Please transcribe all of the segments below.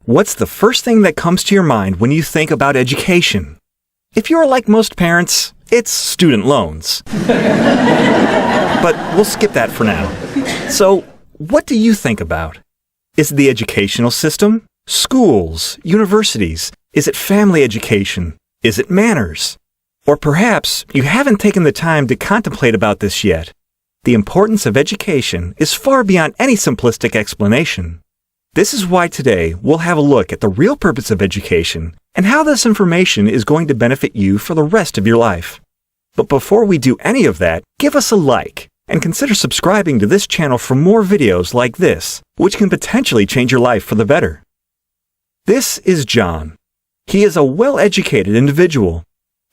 What's the first thing that comes to your mind when you think about education? If you're like most parents, it's student loans. But we'll skip that for now. So, what do you think about? Is it the educational system? Schools? Universities? Is it family education? Is it manners? Or perhaps you haven't taken the time to contemplate about this yet. The importance of education is far beyond any simplistic explanation. This is why today we'll have a look at the real purpose of education and how this information is going to benefit you for the rest of your life. But before we do any of that, give us a like and consider subscribing to this channel for more videos like this, which can potentially change your life for the better. This is John. He is a well-educated individual.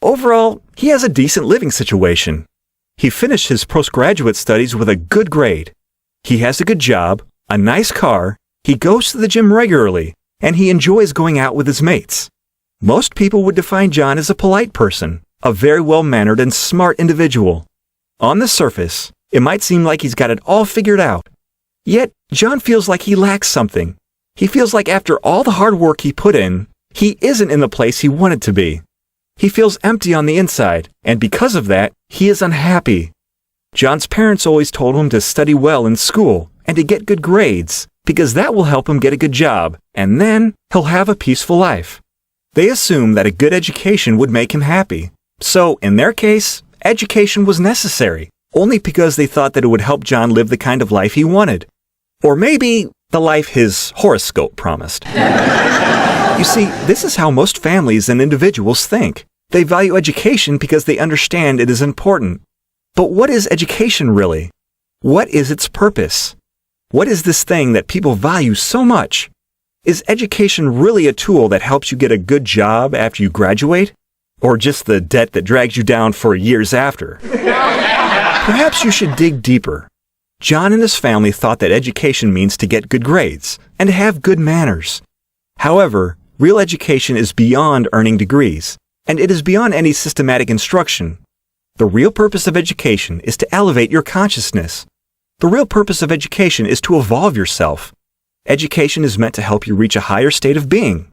Overall, he has a decent living situation. He finished his postgraduate studies with a good grade. He has a good job, a nice car, he goes to the gym regularly, and he enjoys going out with his mates. Most people would define John as a polite person, a very well-mannered and smart individual. On the surface, it might seem like he's got it all figured out. Yet, John feels like he lacks something. He feels like after all the hard work he put in, he isn't in the place he wanted to be. He feels empty on the inside, and because of that, he is unhappy. John's parents always told him to study well in school and to get good grades, because that will help him get a good job, and then he'll have a peaceful life. They assume that a good education would make him happy. So, in their case, education was necessary, only because they thought that it would help John live the kind of life he wanted. Or maybe the life his horoscope promised. You see, this is how most families and individuals think. They value education because they understand it is important. But what is education really? What is its purpose? What is this thing that people value so much? Is education really a tool that helps you get a good job after you graduate? Or just the debt that drags you down for years after? Perhaps you should dig deeper. John and his family thought that education means to get good grades and to have good manners. However, real education is beyond earning degrees, and it is beyond any systematic instruction. The real purpose of education is to elevate your consciousness. The real purpose of education is to evolve yourself. Education is meant to help you reach a higher state of being.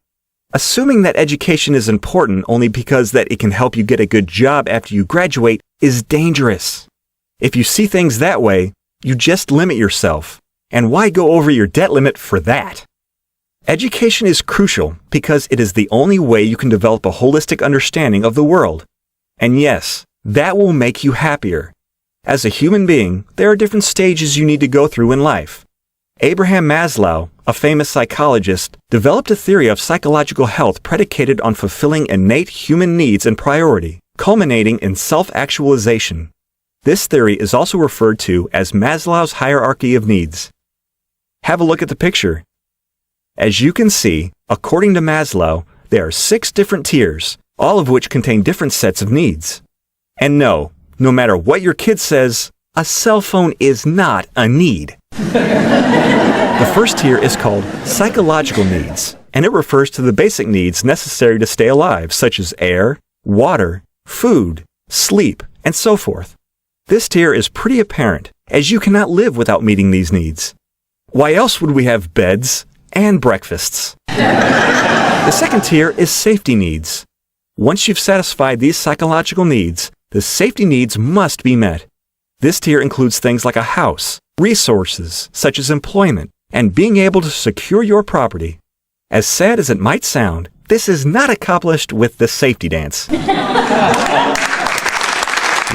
Assuming that education is important only because that it can help you get a good job after you graduate is dangerous. If you see things that way, you just limit yourself. And why go over your debt limit for that? Education is crucial because it is the only way you can develop a holistic understanding of the world. And yes, that will make you happier. As a human being, there are different stages you need to go through in life. Abraham Maslow, a famous psychologist, developed a theory of psychological health predicated on fulfilling innate human needs and priority, culminating in self-actualization. This theory is also referred to as Maslow's hierarchy of needs. Have a look at the picture. As you can see, according to Maslow, there are 6 different tiers, all of which contain different sets of needs. And no matter what your kid says, a cell phone is not a need. The first tier is called psychological needs, and it refers to the basic needs necessary to stay alive, such as air, water, food, sleep, and so forth. This tier is pretty apparent, as you cannot live without meeting these needs. Why else would we have beds and breakfasts? The second tier is safety needs. Once you've satisfied these psychological needs, the safety needs must be met. This tier includes things like a house, resources such as employment, and being able to secure your property. As sad as it might sound, this is not accomplished with the safety dance.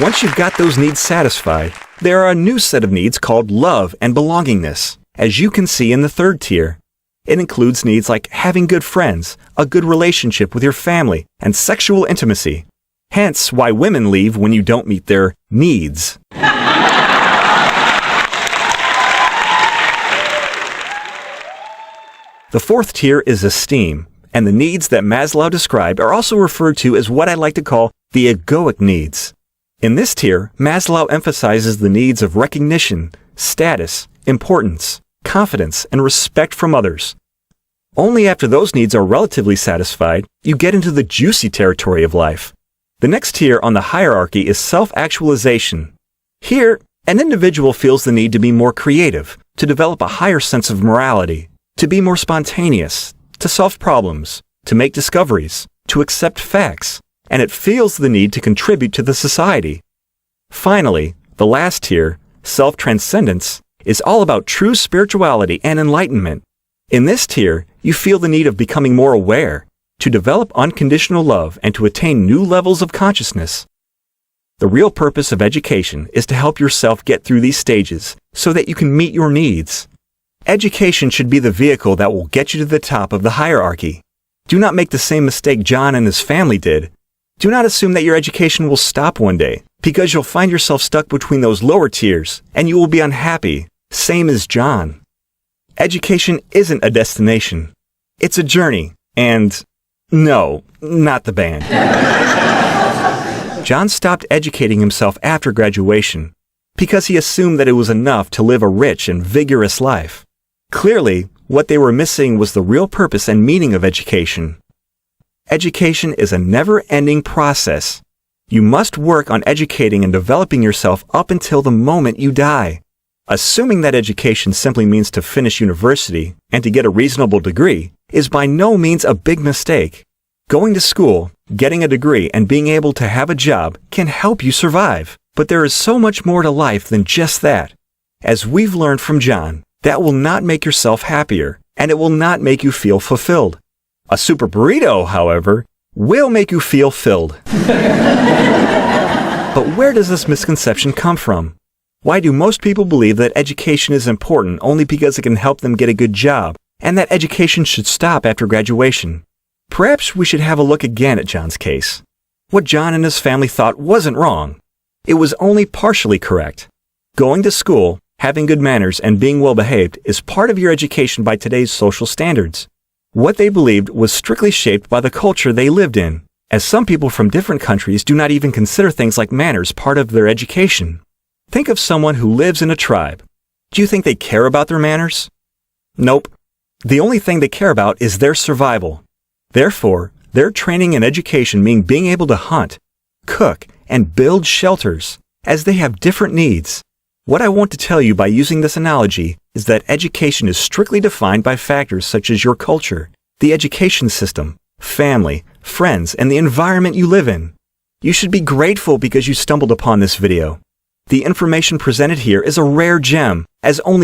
Once you've got those needs satisfied, there are a new set of needs called love and belongingness, as you can see in the third tier. It includes needs like having good friends, a good relationship with your family, and sexual intimacy. Hence why women leave when you don't meet their needs. The fourth tier is esteem, and the needs that Maslow described are also referred to as what I like to call the egoic needs. In this tier, Maslow emphasizes the needs of recognition, status, importance, confidence, and respect from others. Only after those needs are relatively satisfied, you get into the juicy territory of life. The next tier on the hierarchy is self-actualization. Here, an individual feels the need to be more creative, to develop a higher sense of morality, to be more spontaneous, to solve problems, to make discoveries, to accept facts, and it feels the need to contribute to the society. Finally, the last tier, self-transcendence, is all about true spirituality and enlightenment. In this tier, you feel the need of becoming more aware, to develop unconditional love and to attain new levels of consciousness. The real purpose of education is to help yourself get through these stages so that you can meet your needs. Education should be the vehicle that will get you to the top of the hierarchy. Do not make the same mistake John and his family did. Do not assume that your education will stop one day, because you'll find yourself stuck between those lower tiers and you will be unhappy, same as John. Education isn't a destination. It's a journey, and no, not the band. John stopped educating himself after graduation because he assumed that it was enough to live a rich and vigorous life. Clearly, what they were missing was the real purpose and meaning of education. Education is a never-ending process. You must work on educating and developing yourself up until the moment you die. Assuming that education simply means to finish university and to get a reasonable degree is by no means a big mistake. Going to school, getting a degree, and being able to have a job can help you survive. But there is so much more to life than just that. As we've learned from John, that will not make yourself happier, and it will not make you feel fulfilled. A super burrito, however, will make you feel filled. But where does this misconception come from? Why do most people believe that education is important only because it can help them get a good job, and that education should stop after graduation? Perhaps we should have a look again at John's case. What John and his family thought wasn't wrong. It was only partially correct. Going to school, having good manners, and being well-behaved is part of your education by today's social standards. What they believed was strictly shaped by the culture they lived in, as some people from different countries do not even consider things like manners part of their education. Think of someone who lives in a tribe. Do you think they care about their manners? Nope. The only thing they care about is their survival. Therefore, their training and education mean being able to hunt, cook, and build shelters, as they have different needs. What I want to tell you by using this analogy is that education is strictly defined by factors such as your culture, the education system, family, friends, and the environment you live in. You should be grateful because you stumbled upon this video. The information presented here is a rare gem, as only